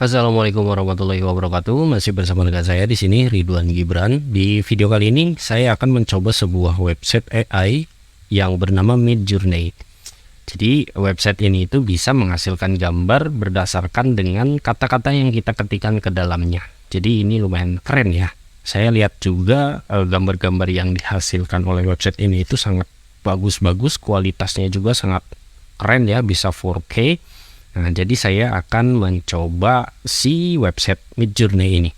Assalamualaikum warahmatullahi wabarakatuh. Masih bersama dengan saya di sini Ridwan Gibran. Di video kali ini saya akan mencoba sebuah website AI yang bernama Midjourney. Jadi website ini itu bisa menghasilkan gambar berdasarkan dengan kata-kata yang kita ketikkan ke dalamnya. Jadi ini lumayan keren ya. Saya lihat juga gambar-gambar yang dihasilkan oleh website ini itu sangat bagus-bagus, kualitasnya juga sangat keren ya, bisa 4K. Nah, jadi saya akan mencoba si website Midjourney ini.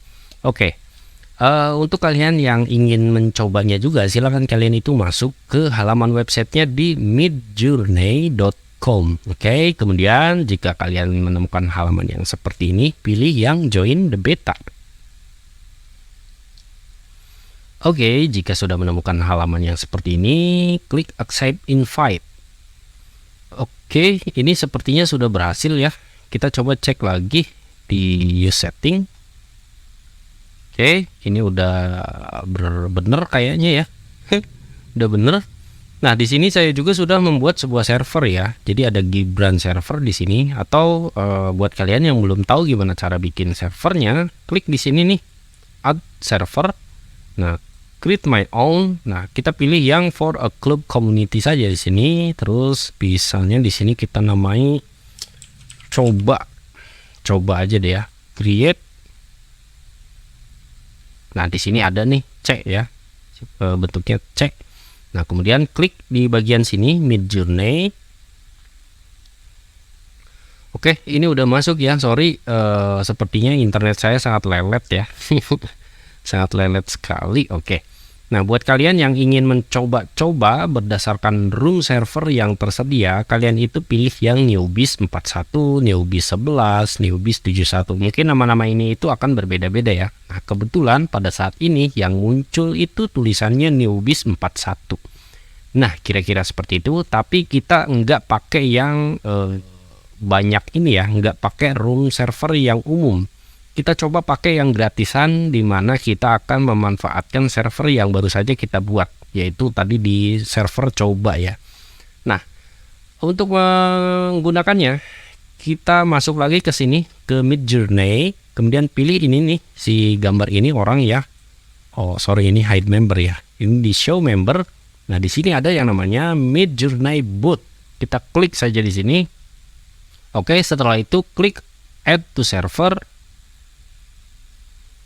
Oke, untuk kalian yang ingin mencobanya juga, silahkan kalian itu masuk ke halaman websitenya di midjourney.com. Oke, kemudian jika kalian menemukan halaman yang seperti ini, pilih yang join the beta. Oke, jika sudah menemukan halaman yang seperti ini, klik accept invite. Oke, ini sepertinya sudah berhasil ya. Kita coba cek lagi di use setting. Oke, ini udah bener kayaknya ya. Udah bener. Nah, di sini saya juga sudah membuat sebuah server ya. Jadi ada Gibran server di sini. Atau buat kalian yang belum tahu gimana cara bikin servernya, klik di sini nih, add server. Nah, create my own. Nah, kita pilih yang for a club community saja di sini. Terus misalnya di sini kita namai coba aja deh ya. Create. Nah, di sini ada nih C ya. Bentuknya C. Nah, kemudian klik di bagian sini Midjourney. Oke, ini udah masuk ya. Sorry, sepertinya internet saya sangat lelet ya. Sangat lelet sekali. Oke. Nah, buat kalian yang ingin mencoba-coba berdasarkan room server yang tersedia, kalian itu pilih yang Newbies 41, Newbies 11, Newbies 71. Mungkin nama-nama ini itu akan berbeda-beda ya. Nah, kebetulan pada saat ini yang muncul itu tulisannya Newbies 41. Nah, kira-kira seperti itu, tapi kita nggak pakai yang banyak ini ya, nggak pakai room server yang umum. Kita coba pakai yang gratisan, di mana kita akan memanfaatkan server yang baru saja kita buat, yaitu tadi di server coba ya. Nah, untuk menggunakannya, kita masuk lagi ke sini, ke Midjourney, kemudian pilih ini nih, si gambar ini orang ya. Oh, sorry, ini hide member ya. Ini di show member. Nah, di sini ada yang namanya Midjourney bot. Kita klik saja di sini. Oke, setelah itu klik add to server.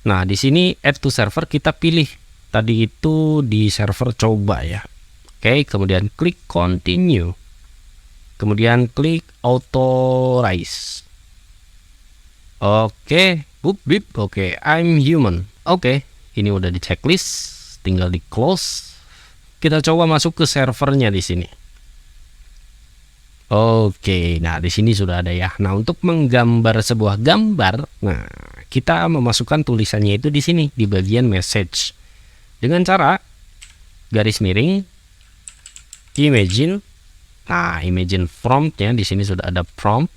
Nah, di sini add to server kita pilih tadi itu di server coba ya. Oke, kemudian klik continue. Kemudian klik authorize. Oke, bip. Oke, I'm human. Oke, ini udah di checklist, tinggal di close. Kita coba masuk ke servernya di sini. Oke, nah di sini sudah ada ya. Nah, untuk menggambar sebuah gambar, nah kita memasukkan tulisannya itu di sini di bagian message dengan cara garis miring imagine. Nah, imagine promptnya di sini sudah ada prompt.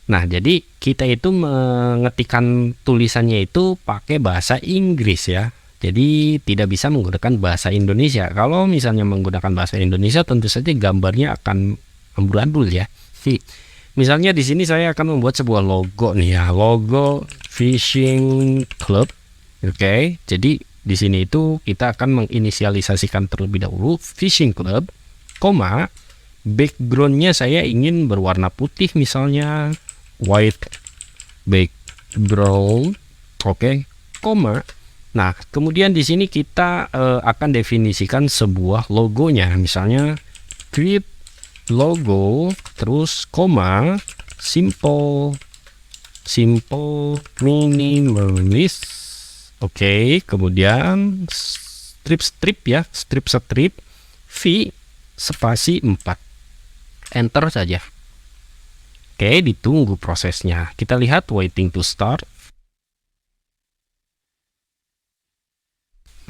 Nah, jadi kita itu mengetikkan tulisannya itu pakai bahasa Inggris ya. Jadi tidak bisa menggunakan bahasa Indonesia. Kalau misalnya menggunakan bahasa Indonesia, tentu saja gambarnya akan amburadul ya. Misalnya di sini saya akan membuat sebuah logo nih ya, logo fishing club. Oke, jadi di sini itu kita akan menginisialisasikan terlebih dahulu fishing club, koma, backgroundnya saya ingin berwarna putih misalnya white background. Oke, koma. Nah, kemudian di sini kita akan definisikan sebuah logonya, misalnya create logo, terus koma, simple minimalist. Oke, kemudian strip ya, strip v spasi 4, enter saja. Oke, ditunggu prosesnya. Kita lihat waiting to start.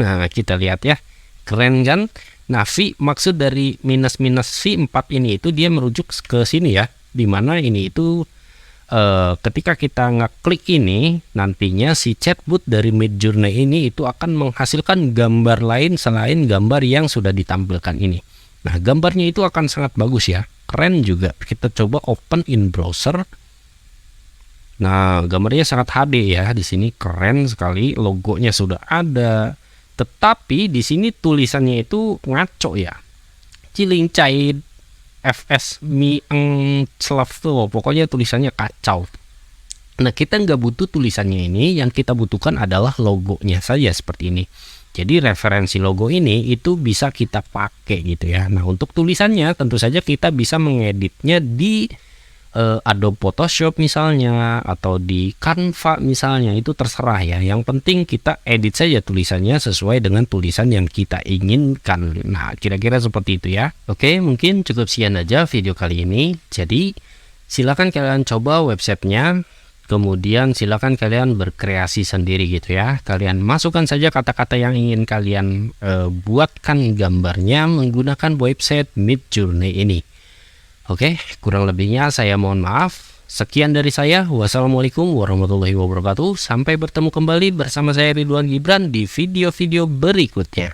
Nah, kita lihat ya, keren kan? Nah, V maksud dari minus V4 ini itu dia merujuk ke sini ya, dimana ini itu ketika kita ngeklik ini, nantinya si chatbot dari Midjourney ini itu akan menghasilkan gambar lain selain gambar yang sudah ditampilkan ini. Nah, gambarnya itu akan sangat bagus ya, keren juga. Kita coba open in browser. Nah, gambarnya sangat HD ya, di sini keren sekali, logonya sudah ada. Tetapi di sini tulisannya itu ngaco ya. Cilincai FS Mi Eng Slav tuh, pokoknya tulisannya kacau. Nah, kita nggak butuh tulisannya ini, yang kita butuhkan adalah logonya saja seperti ini. Jadi referensi logo ini itu bisa kita pakai gitu ya. Nah, untuk tulisannya tentu saja kita bisa mengeditnya di Adobe Photoshop misalnya, atau di Canva misalnya, itu terserah ya. Yang penting kita edit saja tulisannya sesuai dengan tulisan yang kita inginkan. Nah, kira-kira seperti itu ya. Oke, mungkin cukup sekian aja video kali ini. Jadi silakan kalian coba websitenya, kemudian silakan kalian berkreasi sendiri gitu ya. Kalian masukkan saja kata-kata yang ingin kalian buatkan gambarnya menggunakan website Midjourney ini. Oke, kurang lebihnya saya mohon maaf. Sekian dari saya. Wassalamualaikum warahmatullahi wabarakatuh. Sampai bertemu kembali bersama saya Ridwan Gibran di video-video berikutnya.